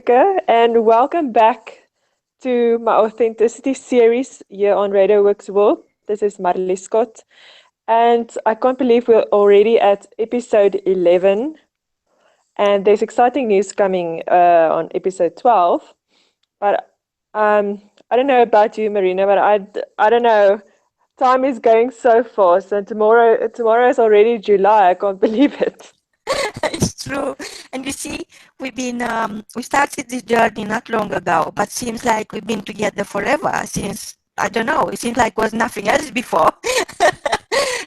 Rebecca, and welcome back to my authenticity series here on Radio Works World. This is Mreli Scott, and I can't believe we're already at episode 11, and there's exciting news coming on episode 12. But I don't know about you, Marina, but I don't know. Time is going so fast, and tomorrow is already July. I can't believe it. It's true. And you see, we started this journey not long ago, but seems like we've been together forever since, I don't know, it seems like was nothing else before.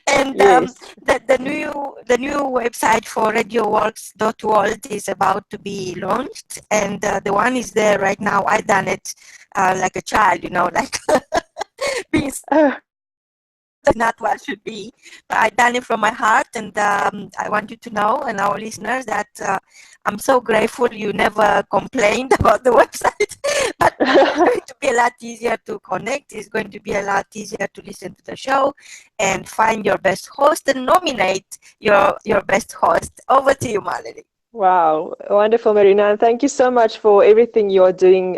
And Yes. the new website for Radio.Works.World is about to be launched, and the one is there right now. I done it like a child, like being not what should be. But I done it from my heart, and I want you to know, and our listeners, that I'm so grateful you never complained about the website. But it's going to be a lot easier to connect. It's going to be a lot easier to listen to the show and find your best host and nominate your best host. Over to you, Mareli. Wow, wonderful, Marina. And thank you so much for everything you're doing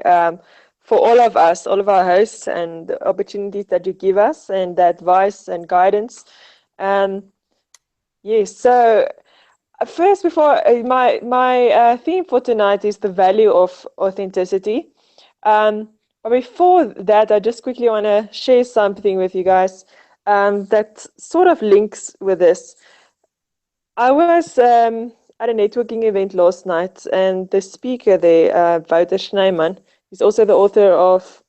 for all of us, all of our hosts, and the opportunities that you give us, and the advice and guidance. Um, yes, so first, before my theme for tonight is the value of authenticity. But before that, I just quickly want to share something with you guys that sort of links with this. I was at a networking event last night, and the speaker there, Wouter Schneiman, is also the author of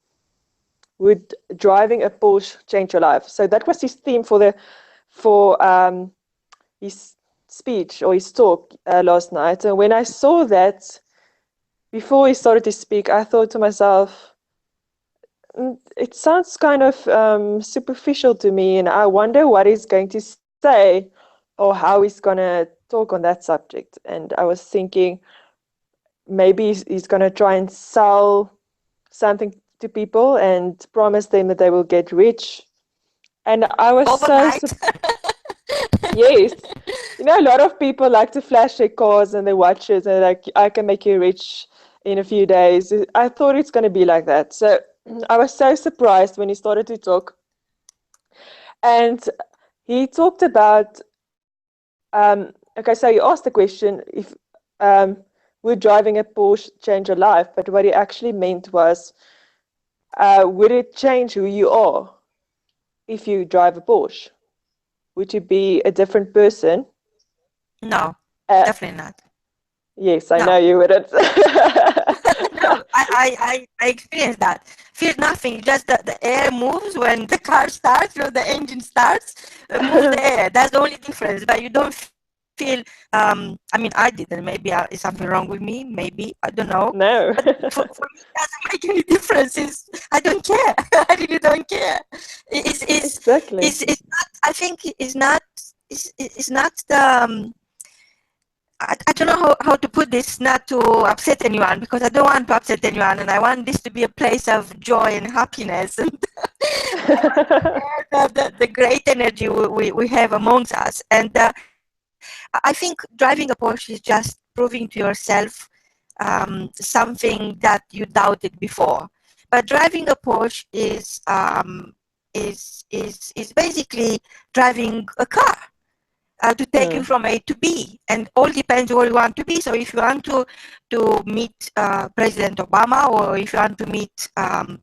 "Would Driving a Porsche Change Your Life?" So that was his theme for his speech or his talk last night. And when I saw that before he started to speak, I thought to myself, it sounds kind of superficial to me, and I wonder what he's going to say or how he's going to talk on that subject. And I was thinking maybe he's going to try and sell something to people and promise them that they will get rich. And I was so, Overnight. yes. A lot of people like to flash their cars and their watches and like, I can make you rich in a few days. I thought it's going to be like that. So I was so surprised when he started to talk. And he talked about, okay, so he asked the question if would driving a Porsche change your life? But what he actually meant was, would it change who you are if you drive a Porsche? Would you be a different person? No, Uh, definitely not. yes, I know No. you wouldn't. No, I experienced that. Feel nothing, just the air moves when the car starts, the engine starts, moves the air. That's the only difference. But you don't feel, I mean, I didn't. Maybe is something wrong with me? Maybe, I don't know. No. But for me, it doesn't make any difference. I don't care. I really don't care. Exactly. It's not, I think it's not the, I don't know how to put this not to upset anyone, because I don't want to upset anyone, and I want this to be a place of joy and happiness, and I want to share the great energy we have amongst us. And I think driving a Porsche is just proving to yourself something that you doubted before. But driving a Porsche is basically driving a car to take you Mm. from A to B, and all depends where you want to be. So if you want to meet President Obama, or if you want to meet,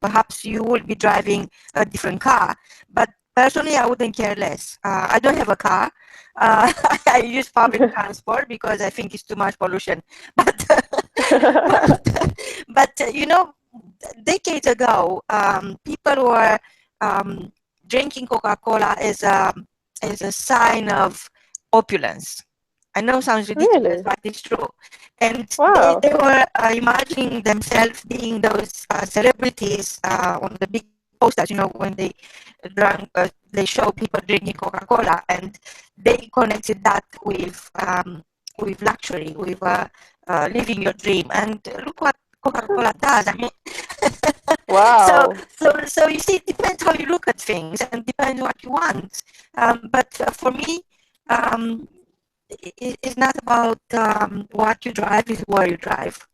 perhaps you will be driving a different car. But personally, I wouldn't care less. I don't have a car. I use public transport because I think it's too much pollution. But but decades ago, people were drinking Coca-Cola as a sign of opulence. I know it sounds ridiculous, Really? but it's true. And Wow. they were imagining themselves being those celebrities on the big posters, when they show people drinking Coca-Cola, and they connected that with luxury, with living your dream. And look what Coca-Cola does. I mean, so, Wow. so you see, it depends how you look at things and depends what you want. But for me, um, it's not about what you drive; it's where you drive.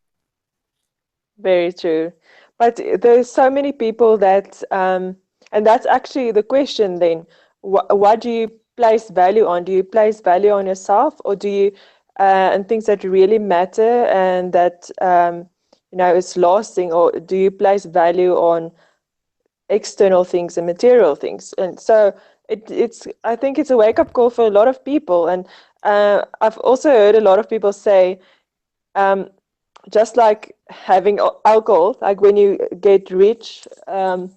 Very true. But there's so many people that, and that's actually the question then. What do you place value on? Do you place value on yourself, or do you, and things that really matter and that, is lasting, or do you place value on external things and material things? And so I think it's a wake-up call for a lot of people. And I've also heard a lot of people say, um, just like having alcohol, like when you get rich and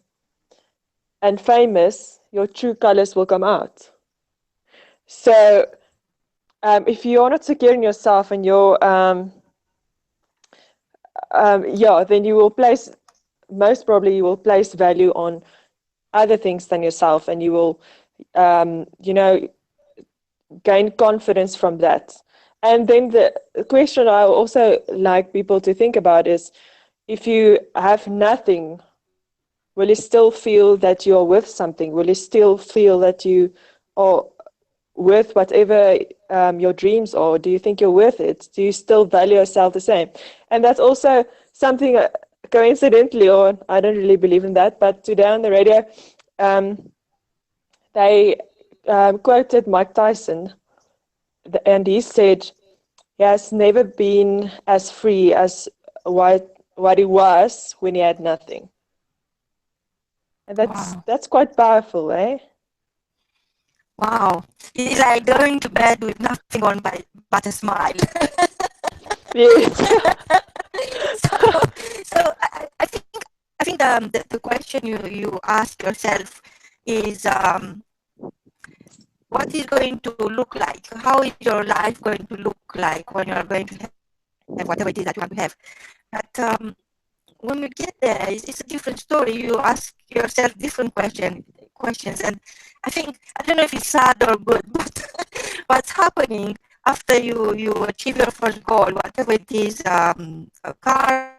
famous, your true colors will come out. So if you're not secure in yourself and your yeah, then you will place, most probably you will place value on other things than yourself, and you will gain confidence from that. And then the question I also like people to think about is, if you have nothing, will you still feel that you're worth something? Will you still feel that you are worth whatever your dreams are? Do you think you're worth it? Do you still value yourself the same? And that's also something, coincidentally, or I don't really believe in that, but today on the radio, they quoted Mike Tyson, and he said he has never been as free as what he was when he had nothing. And Wow. that's quite powerful, eh? Wow. It's like going to bed with nothing on but a smile. Yes. so I think the question you ask yourself is, what is going to look like? How is your life going to look like when you are going to have whatever it is that you want to have? But when you get there, it's a different story. You ask yourself different questions, and I don't know if it's sad or good, but what's happening after you achieve your first goal, whatever it is, a car,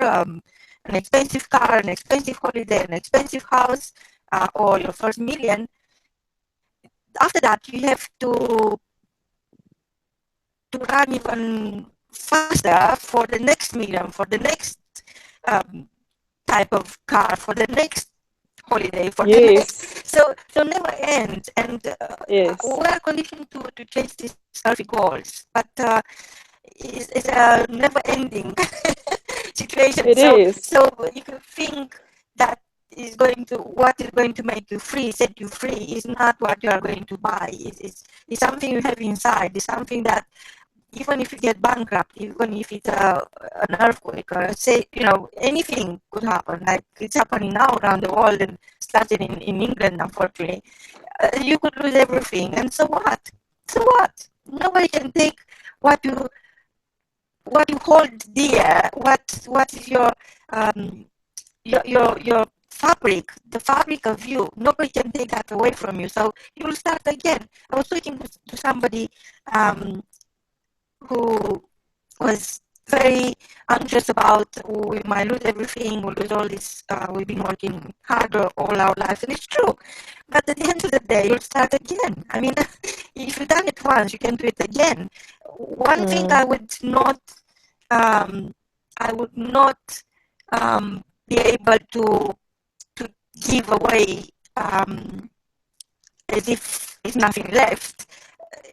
an expensive car, an expensive holiday, an expensive house, or your first million. After that, you have to run even faster for the next million, for the next um, type of car, for the next holiday, for the Yes. next. So never ends, and Yes. we are conditioned to chase these selfie goals, but it's a never-ending situation. It So is. so if you think that what is going to make you free, set you free, is not what you are going to buy. It's something you have inside. It's something that even if you get bankrupt, even if it's an earthquake or say, anything could happen, like it's happening now around the world and started in England, unfortunately, you could lose everything. And so what? So what? Nobody can take what you hold dear. What is your fabric, the fabric of you. Nobody can take that away from you. So you will start again. I was talking to somebody who was very anxious about, we might lose everything, we'll lose all this, we've been working harder all our lives, and it's true. But at the end of the day, you'll start again. I mean, if you've done it once, you can do it again. One thing I would not be able to give away as if there's nothing left.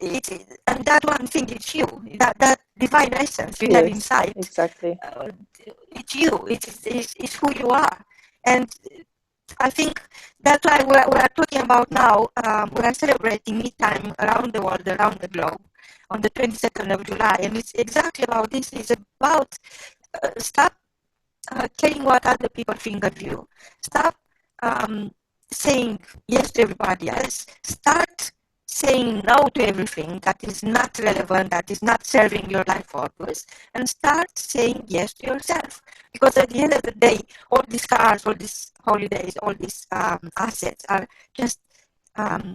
And that one thing is you, that divine essence you have Yes, inside. exactly. It's you. It's who you are, and I think that's why we're talking about now. We are celebrating me time around the world, around the globe, on the 22nd of July, and it's exactly about this. It's about stop caring what other people think of you. Stop saying yes to everybody else. Start saying no to everything that is not relevant, that is not serving your life purpose, and start saying yes to yourself. Because at the end of the day, all these cars, all these holidays, all these assets are just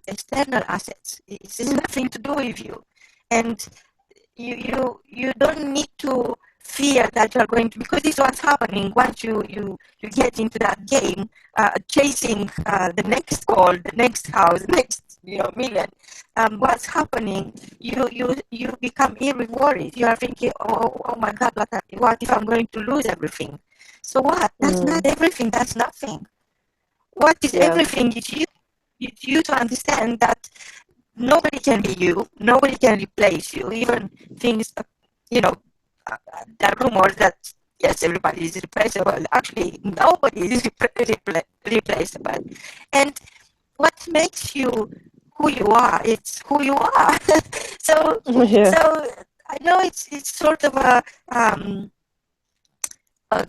external assets. It has nothing to do with you, and you don't need to fear that you are going to, because this is what's happening once you get into that game, chasing the next goal, the next house, the next million, what's happening? You become irrewarded. You are thinking, oh my God, what if I'm going to lose everything? So what? That's not everything. That's nothing. What is Yeah. everything? Is you. It's you to understand that nobody can be you. Nobody can replace you. Even things, you know, there are rumors that yes, everybody is replaceable. Actually, nobody is replaceable. And what makes you who you are? It's who you are. so, Yeah. so I know it's sort of a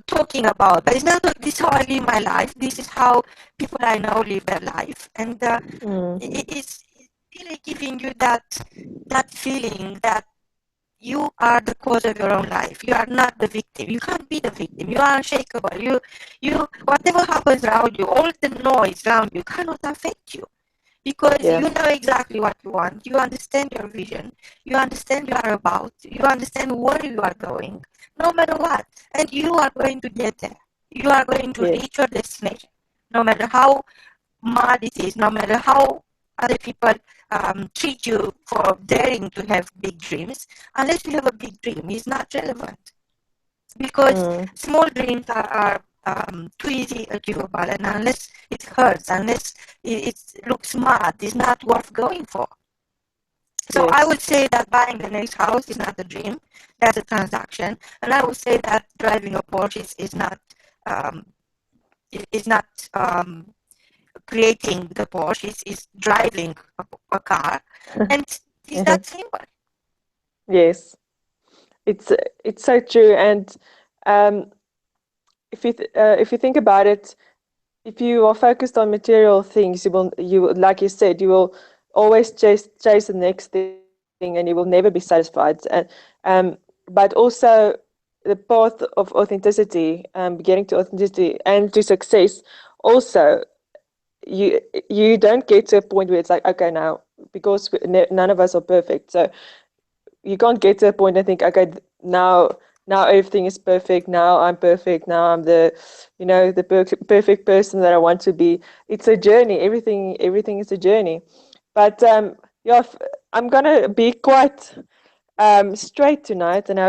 talking about, but it's not like this is how I live my life. This is how people I know live their life, and it's really giving you that feeling that you are the cause of your own life. You are not the victim. You can't be the victim. You are unshakable. You, whatever happens around you, all the noise around you cannot affect you because Yeah. you know exactly what you want. You understand your vision. You understand you are about. You understand where you are going, no matter what. And you are going to get there. You are going to Yes. reach your destination, no matter how mad it is, no matter how other people treat you for daring to have big dreams. Unless you have a big dream, it's not relevant because Mm. small dreams are too easy achievable, and unless it hurts, unless it looks mad, it's not worth going for. So I Yes. would say that buying the next house is not a dream; that's a transaction. And I would say that driving a Porsche um, is not creating the Porsche; is driving a car, and it's that simple. Yes. It's it's so true. And um, if you think about it, if you are focused on material things, you like you said, you will always chase the next thing, and you will never be satisfied. And but also the path of authenticity, getting to authenticity and to success, also you you don't get to a point where it's like, okay, now because none of us are perfect, so you can't get to a point and think, okay, now everything is perfect. Now I'm perfect. Now I'm the perfect person that I want to be. It's a journey. Everything is a journey. But yeah, I'm gonna be quite straight tonight, and I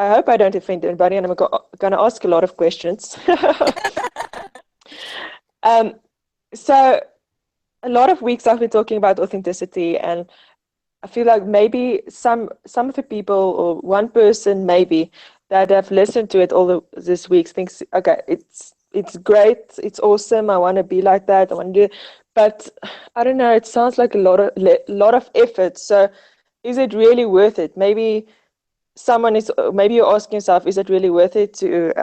hope I don't offend anybody, and I'm gonna ask a lot of questions. um, so a lot of weeks I've been talking about authenticity, and I feel like maybe some of the people or one person maybe that have listened to it this week thinks, okay, it's great, it's awesome, I want to be like that, I want to do, but I don't know, it sounds like a lot of effort. So is it really worth it? Maybe you're asking yourself, is it really worth it to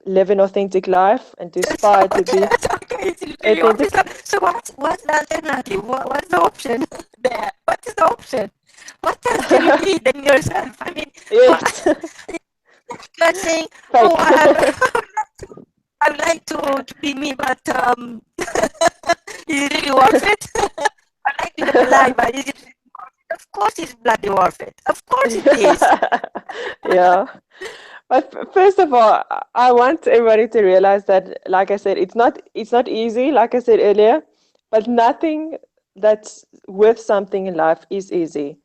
live an authentic life and to So, aspire to be okay, it's literally authentic? opposite. So what's the alternative? What's the option there? What is the option? What else can you be than yourself? I mean, Yes. you're saying, oh, Fake. I would like to be me, but is it really worth it? I'd like to have a life, but is it really worth it? Of course it's bloody worth it. Of course it is. Yeah. But first of all, I want everybody to realize that, like I said, it's not easy, like I said earlier, but nothing that's worth something in life is easy.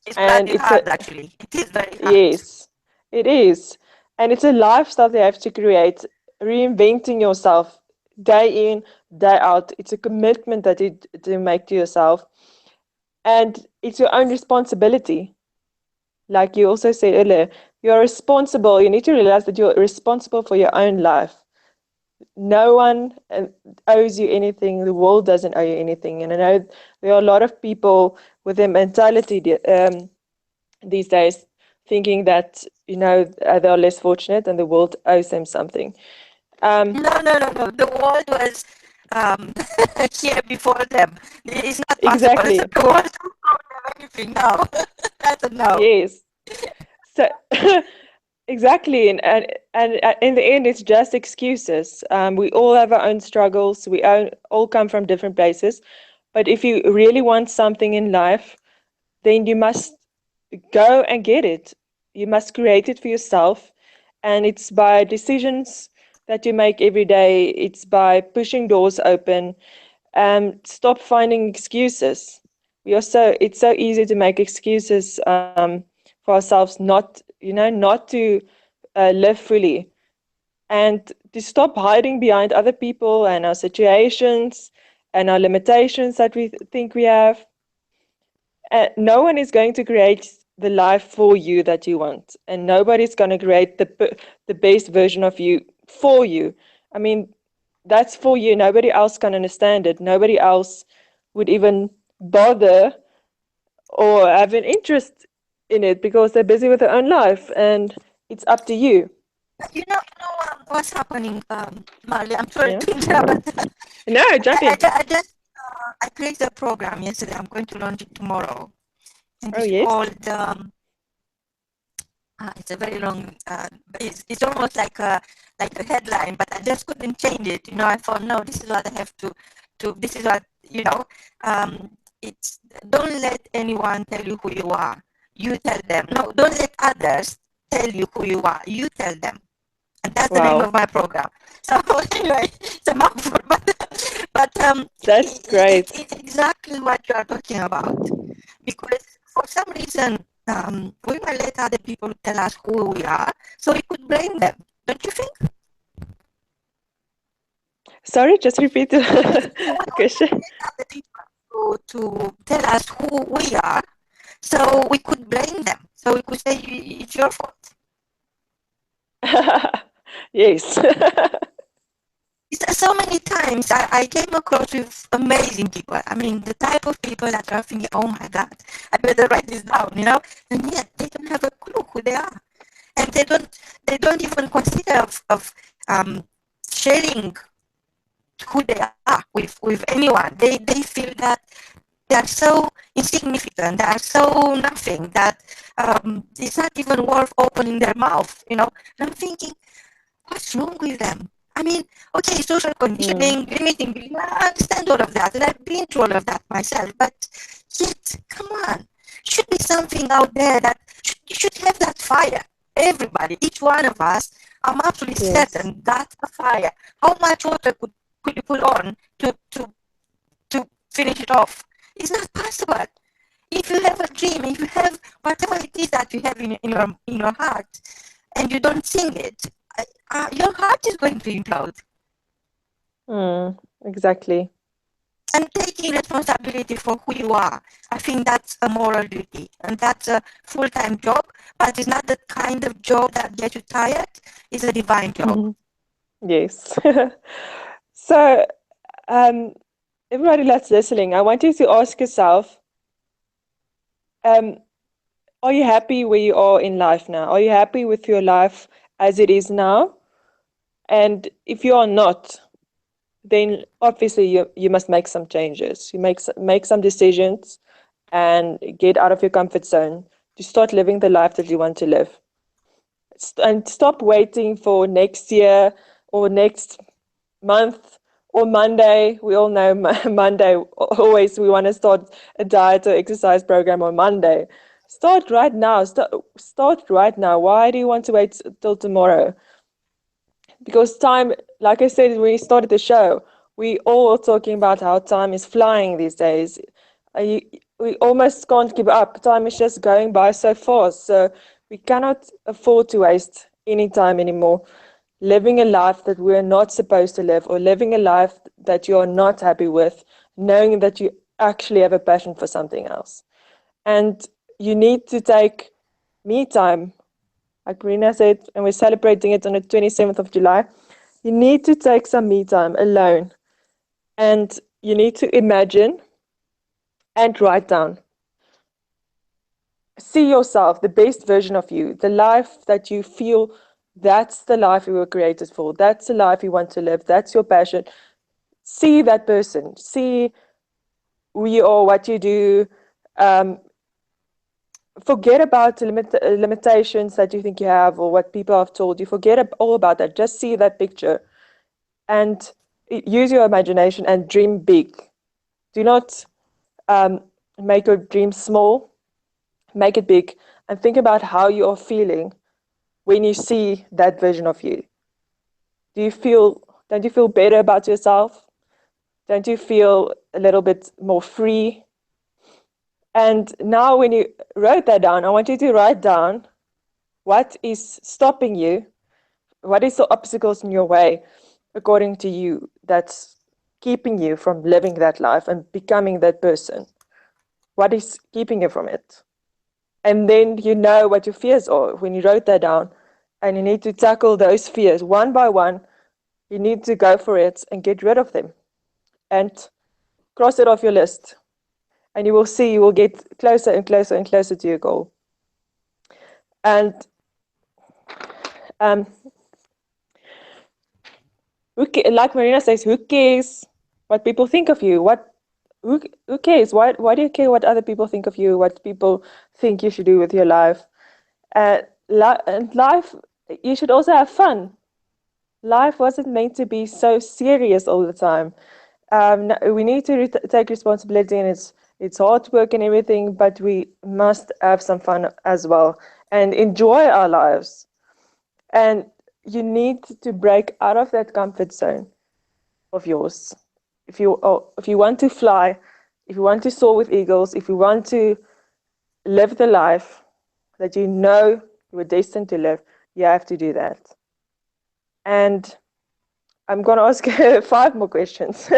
It's And bloody it's a hard, actually. It is very hard. yes, it is. And it's a lifestyle they have to create, reinventing yourself day in, day out. It's a commitment that you to make to yourself. And it's your own responsibility. Like you also said earlier, you're responsible. You need to realize that you're responsible for your own life. No one owes you anything. The world doesn't owe you anything. And I know there are a lot of people with their mentality these days thinking that, they're less fortunate and the world owes them something. Um, No, no, no, no. The world was um, here before them. It's not possible. So exactly. the world don't owe them anything now. That's a no. Yes. So exactly, and in the end, it's just excuses. We all have our own struggles. We all come from different places. But if you really want something in life, then you must go and get it. You must create it for yourself. And it's by decisions that you make every day, it's by pushing doors open. Stop finding excuses. It's so easy to make excuses for ourselves not to live fully, and to stop hiding behind other people and our situations and our limitations that we think we have. No one is going to create the life for you that you want, and nobody's going to create the best version of you for you. I mean, that's for you. Nobody else can understand it. Nobody else would even bother or have an interest in it because they're busy with their own life, and it's up to you. What's happening, Marley? I'm sorry Yeah. to interrupt, but No, jump in. I created a program yesterday. I'm going to launch it tomorrow, and Oh it's yes. called. It's a very long. It's almost like a headline, but I just couldn't change it. I thought, no, this is what I have to. This is what you know. It's don't let anyone tell you who you are. You tell them. No, don't let others tell you who you are. You tell them. And that's the name Wow, of my program. So anyway, it's a mouthful, but that's great. it's exactly what you are talking about. Because for some reason, we might let other people tell us who we are, so we could blame them. Don't you think? Sorry, just repeat the, So we the might question. let other people to tell us who we are, so we could blame them. So we could say it's your fault. Yes. So many times I came across with amazing people. I mean, the type of people that are thinking, oh my God, I better write this down. And yet they don't have a clue who they are. And they don't even consider of sharing who they are with anyone. They feel that they are so insignificant, they are so nothing that it's not even worth opening their mouth. And I'm thinking, what's wrong with them? I mean, okay, social Mm, conditioning, limiting belief, I understand all of that, and I've been through all of that myself, but yet, come on, should be something out there that you should have that fire. Everybody, each one of us, I'm absolutely yes. certain that's a fire. How much water could you put on to finish it off? It's not possible. If you have a dream, if you have whatever it is that you have in your heart, and you don't sing it, your heart is going to implode. Exactly. And taking responsibility for who you are, I think that's a moral duty, and that's a full-time job. But it's not the kind of job that gets you tired. It's a divine job. Yes. So, um, everybody that's listening, I want you to ask yourself, um, are you happy where you are in life now? Are you happy with your life as it is now? And if you are not, then obviously you must make some changes. You make some decisions and get out of your comfort zone to start living the life that you want to live. And stop waiting for next year or next month or Monday. We all know Monday, always we want to start a diet or exercise program on Monday. Start right now. Start right now. Why do you want to wait till tomorrow? Because time, like I said when we started the show, we all are talking about how time is flying these days. Uh, we almost can't keep up. Time is just going by so fast. So we cannot afford to waste any time anymore living a life that we're not supposed to live, or living a life that you're not happy with, knowing that you actually have a passion for something else. And you need to take me time, like Marina said, and we're celebrating it on the 27th of July. You need to take some me time alone, and you need to imagine and write down. See yourself, the best version of you, the life that you feel that's the life you were created for. That's the life you want to live. That's your passion. See that person. See who you are, what you do. Um, Forget about the limitations that you think you have or what people have told you. Forget all about that. Just see that picture and use your imagination and dream big. Do not um, make your dream small, make it big, and think about how you are feeling when you see that version of you. Do you feel, don't you feel better about yourself? Don't you feel a little bit more free? And now when you wrote that down, I want you to write down what is stopping you, what is the obstacles in your way, according to you, that's keeping you from living that life and becoming that person. What is keeping you from it? And then you know what your fears are when you wrote that down, and you need to tackle those fears one by one. You need to go for it and get rid of them and cross it off your list. And you will see you will get closer and closer and closer to your goal. And um, like Marina says, who cares what people think of you? Who cares? Why do you care what other people think of you? What people think you should do with your life? And life, you should also have fun. Life wasn't meant to be so serious all the time. We need to take responsibility, and it's hard work and everything, but we must have some fun as well and enjoy our lives. And you need to break out of that comfort zone of yours. If you want to fly, if you want to soar with eagles, if you want to live the life that you know you were destined to live, you have to do that. And I'm going to ask 5 more questions.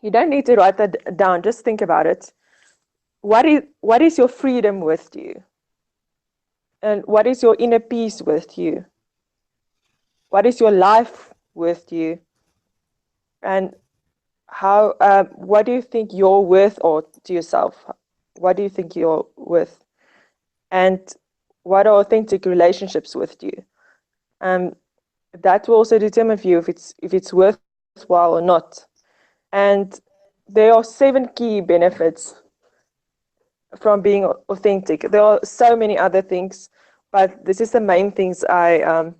You don't need to write that down. Just think about it. What is your freedom with you? And what is your inner peace with you? What is your life with you? And how? What do you think you're worth, or to yourself? What do you think you're worth? And what are authentic relationships with you? That will also determine for you if it's worthwhile or not. And there are 7 key benefits from being authentic. There are so many other things, but this is the main things I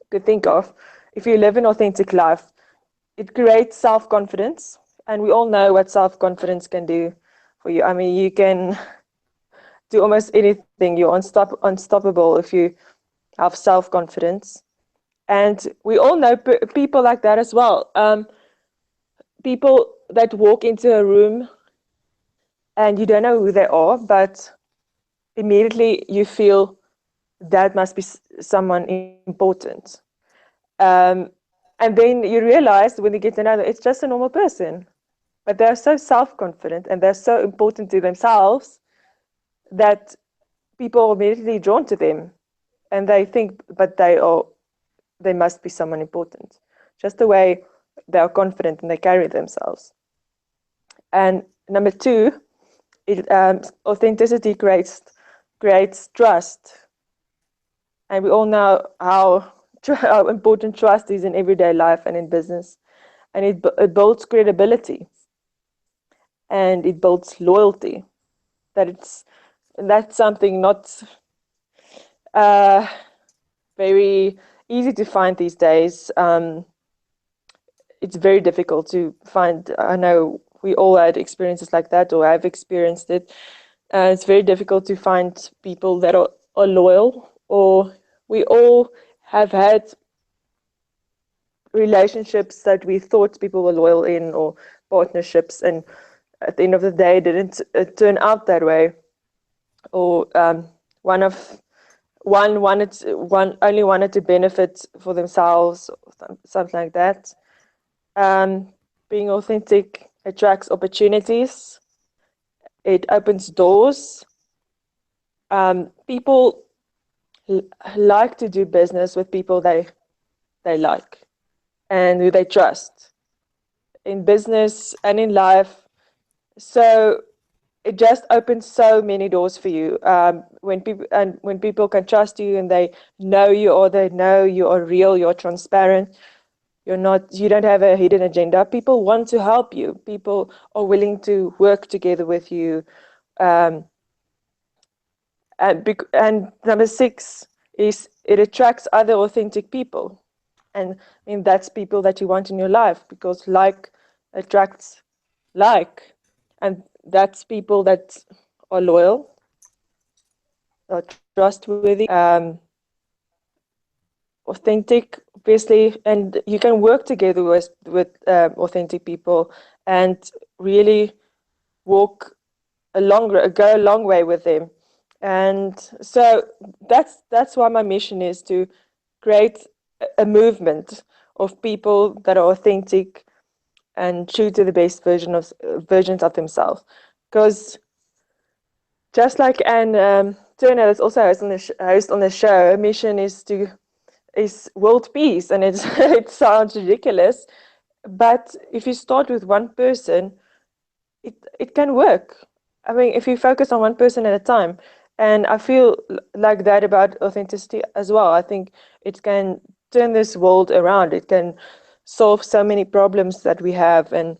could think of. If you live an authentic life, it creates self-confidence, and we all know what self-confidence can do for you. I mean, you can do almost anything. You're unstoppable if you have self-confidence. And we all know people like that as well. People that walk into a room and you don't know who they are, but immediately you feel that must be someone important. Um, and then you realize when you get to know them, it's just a normal person. But they're so self-confident and they're so important to themselves that people are immediately drawn to them. And they think, but they must be someone important. Just the way they are confident and they carry themselves. And number 2, authenticity creates trust. And we all know how important trust is in everyday life and in business. And it builds credibility. And it builds loyalty. That's something not very easy to find these days. It's very difficult to find. I know we all had experiences like that, or I've experienced it. It's very difficult to find people that are loyal, or we all have had relationships that we thought people were loyal in, or partnerships, and at the end of the day, it didn't turn out that way. Or one only wanted to benefit for themselves, or something like that. Being authentic attracts opportunities. It opens doors. People like to do business with people they like and who they trust in business and in life. So it just opens so many doors for you. When people can trust you and they know you, or they know you are real, you're transparent. You don't have a hidden agenda. People want to help you. People are willing to work together with you. And number 6 is it attracts other authentic people. And I mean, that's people that you want in your life, because like attracts like. And that's people that are loyal, are trustworthy, authentic, obviously, and you can work together with authentic people and really go a long way with them. And so that's why my mission is to create a movement of people that are authentic and true to the best versions of themselves. Because just like Anne Turner, that's also host on the show, her mission is world peace, and it sounds ridiculous, but if you start with one person, it can work. I mean, if you focus on one person at a time, and I feel like that about authenticity as well. I think it can turn this world around. It can solve so many problems that we have and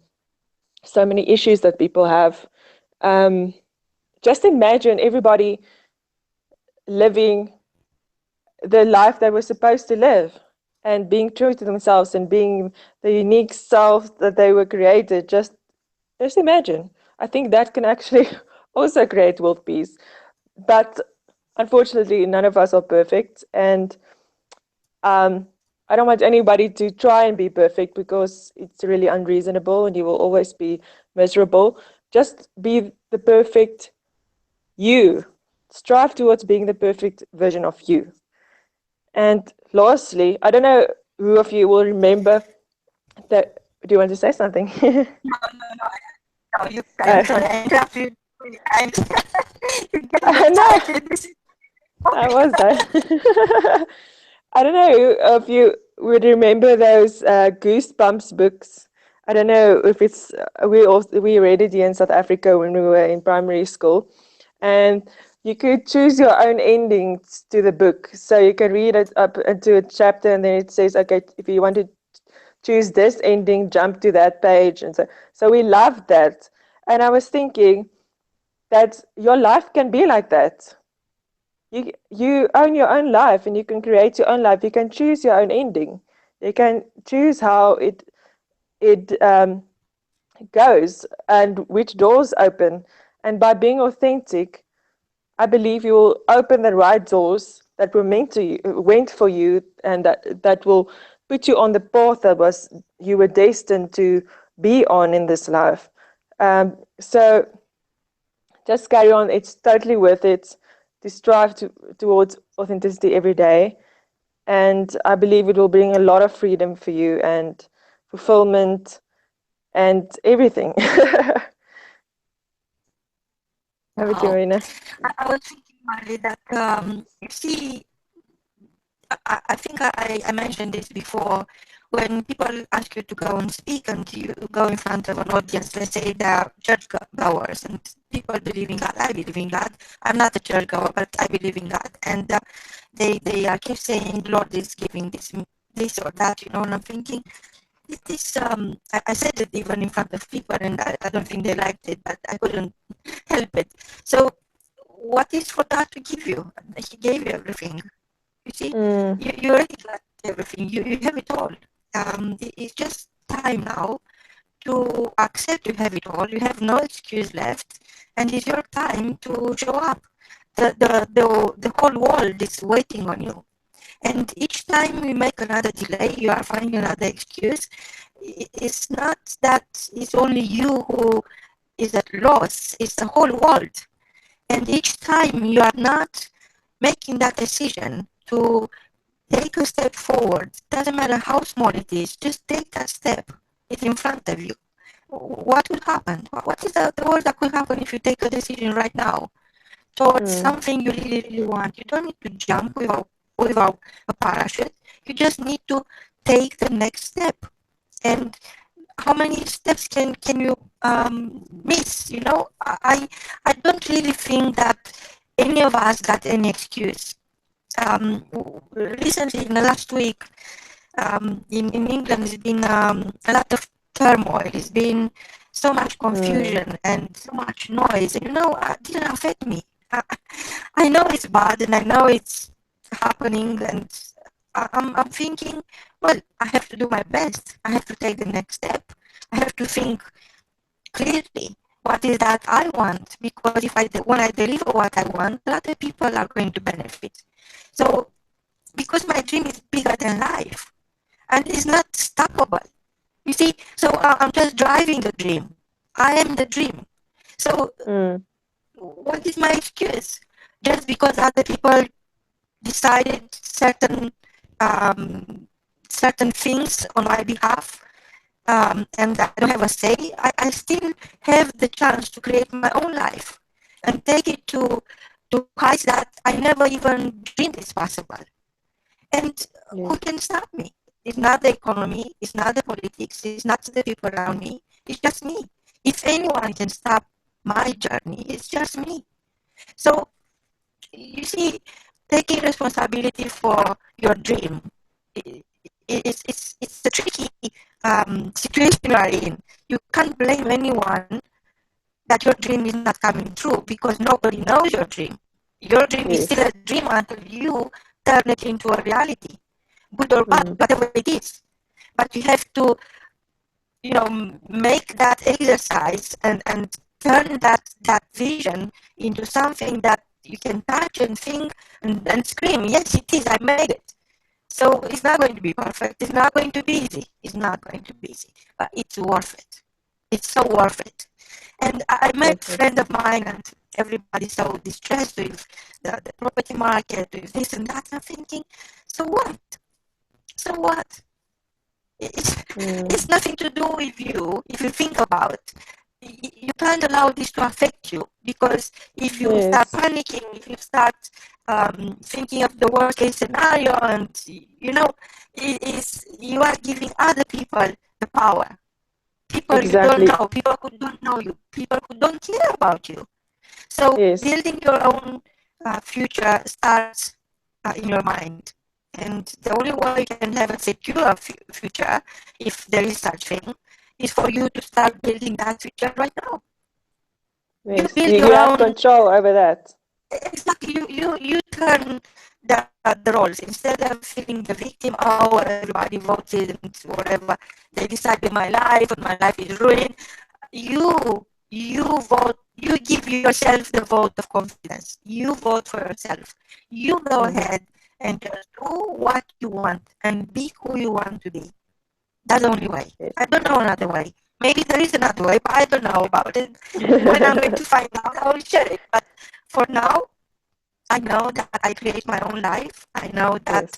so many issues that people have. Um, just imagine everybody living the life they were supposed to live and being true to themselves and being the unique self that they were created. Just imagine. I think that can actually also create world peace. But unfortunately, none of us are perfect. And I don't want anybody to try and be perfect because it's really unreasonable and you will always be miserable. Just be the perfect you. Strive towards being the perfect version of you. And lastly, I don't know who of you will remember that. Do you want to say something? No, you can. Sorry, I interrupt you. I'm, you're getting No, excited. This is I was done. I don't know if you would remember those Goosebumps books. I don't know if it's we read it here in South Africa when we were in primary school, and you could choose your own endings to the book. So you can read it up into a chapter, and then it says, okay, if you want to choose this ending, jump to that page, and so we loved that. And I was thinking that your life can be like that. You own your own life and you can create your own life. You can choose your own ending. You can choose how it goes and which doors open. And by being authentic, I believe you will open the right doors that were went for you, and that will put you on the path that was you were destined to be on in this life. So just carry on. It's totally worth it to strive towards authenticity every day. And I believe it will bring a lot of freedom for you and fulfillment and everything. Over to you, wow. Marina. I was thinking, Marley, that you see, I think I mentioned this before. When people ask you to go and speak and you go in front of an audience, let's say they're church goers and people believe in God. I believe in God. I'm not a church goer, but I believe in God. And they keep saying, Lord is giving this or that, and I'm thinking, this I said it even in front of people, and I don't think they liked it, but I couldn't help it. So what is for God to give you? He gave you everything. You see, you already got everything. You have it all. It's just time now to accept you have it all. You have no excuse left, and it's your time to show up. The whole world is waiting on you. And each time we make another delay, you are finding another excuse. It's not that it's only you who is at loss, it's the whole world. And each time you are not making that decision to take a step forward, doesn't matter how small it is, just take that step. It's in front of you. What will happen? What is the worst that could happen if you take a decision right now towards something you really, really want? You don't need to jump without a parachute. You just need to take the next step. And how many steps can you miss? I don't really think that any of us got any excuse. Recently, in the last week, in England, there's been a lot of turmoil. There's been so much confusion and so much noise. And it didn't affect me. I know it's bad and I know it's happening, and I'm thinking, well, I have to do my best. I have to take the next step. I have to think clearly what is that I want, because when I deliver what I want, other people are going to benefit. So because my dream is bigger certain life, and it's not stoppable. You see, so I'm just driving the dream. I am the dream. So Mm. what is my excuse? Just because other people decided certain things on my behalf, and I don't have a say, I still have the chance to create my own life and take it to heights that I never even dreamed is possible. And Yes. who can stop me? It's not the economy, it's not the politics, it's not the people around me, it's just me. If anyone can stop my journey, it's just me. So, you see, taking responsibility for your dream, it's a tricky situation you are in. You can't blame anyone that your dream is not coming true because nobody knows your dream. Your dream is Yes. still a dream until you turn it into a reality, good or bad, whatever it is. But you have to, make that exercise and turn that vision into something that you can touch and think and scream, yes, it is, I made it. So it's not going to be perfect. It's not going to be easy. It's not going to be easy, but it's worth it. It's so worth it. And I met a friend of mine, and everybody's so distressed with the property market, with this and that. I'm thinking, so what? So what? It's nothing to do with you if you think about it. You can't allow this to affect you, because if you start panicking, if you start thinking of the worst case scenario, and you are giving other people the power. People you don't know, people who don't know you, people who don't care about you. So building your own future starts in your mind. And the only way you can have a secure future, if there is such thing, is for you to start building that future right now. Yes. You build You your have own. control over that. Exactly. You turn the roles. Instead of feeling the victim, oh, everybody voted and whatever, they decided my life and my life is ruined. You vote. You give yourself the vote of confidence. You vote for yourself. You go ahead and just do what you want and be who you want to be. That's the only way. I don't know another way. Maybe there is another way, but I don't know about it. When I'm going to find out, I will share it. But for now, I know that I create my own life. I know that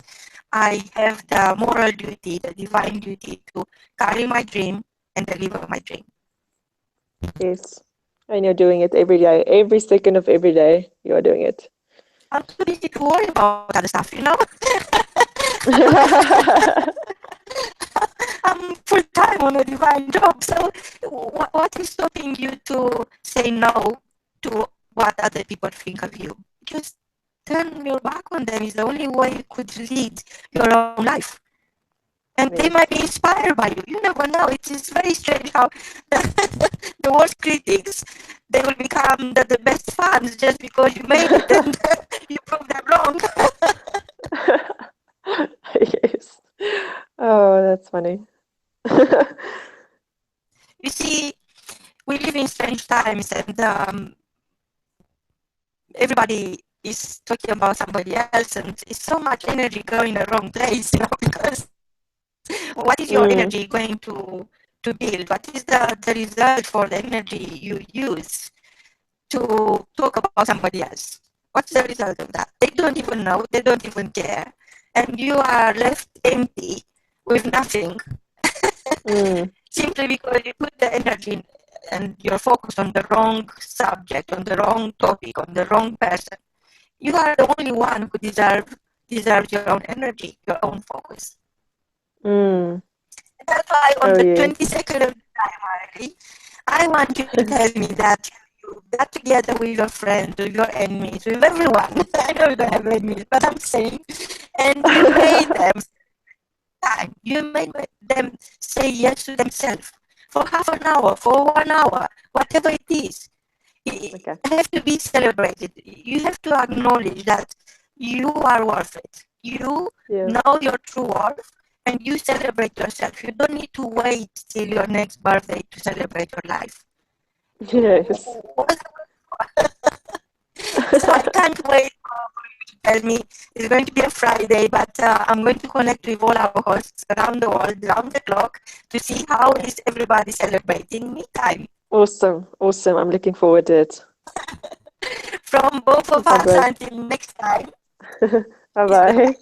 I have the moral duty, the divine duty to carry my dream and deliver my dream. Yes. And you're doing it every day. Every second of every day, you are doing it. I'm too busy to worry about other stuff, I'm full time on a divine job. So, what is stopping you to say no to what other people think of you? Just turn your back on them. Is the only way you could lead your own life. And they might be inspired by you. You never know. It is very strange how the worst critics, they will become the best fans just because you made it and you proved them wrong. Yes. Oh, that's funny. You see, we live in strange times, and everybody is talking about somebody else, and it's so much energy going the wrong place, because what is your energy going to build? What is the result for the energy you use to talk about somebody else? What's the result of that? They don't even know, they don't even care, and you are left empty with nothing. Simply because you put the energy and your focus on the wrong subject, on the wrong topic, on the wrong person. You are the only one who deserves your own energy, your own focus. That's why on the 22nd of July, Mareli, I want you to tell me that you got together with your friends, with your enemies, with everyone. I know you don't have enemies, but I'm saying, and you made them time. You made them say yes to themselves for half an hour, for 1 hour, whatever it is. It has to be celebrated. You have to acknowledge that you are worth it. You know your true worth, and you celebrate yourself. You don't need to wait till your next birthday to celebrate your life. Yes. So I can't wait for you to tell me it's going to be a Friday, but I'm going to connect with all our hosts around the world, around the clock, to see how is everybody celebrating me time. Awesome. Awesome. I'm looking forward to it. From both of us, Bye-bye. until next time. Bye-bye.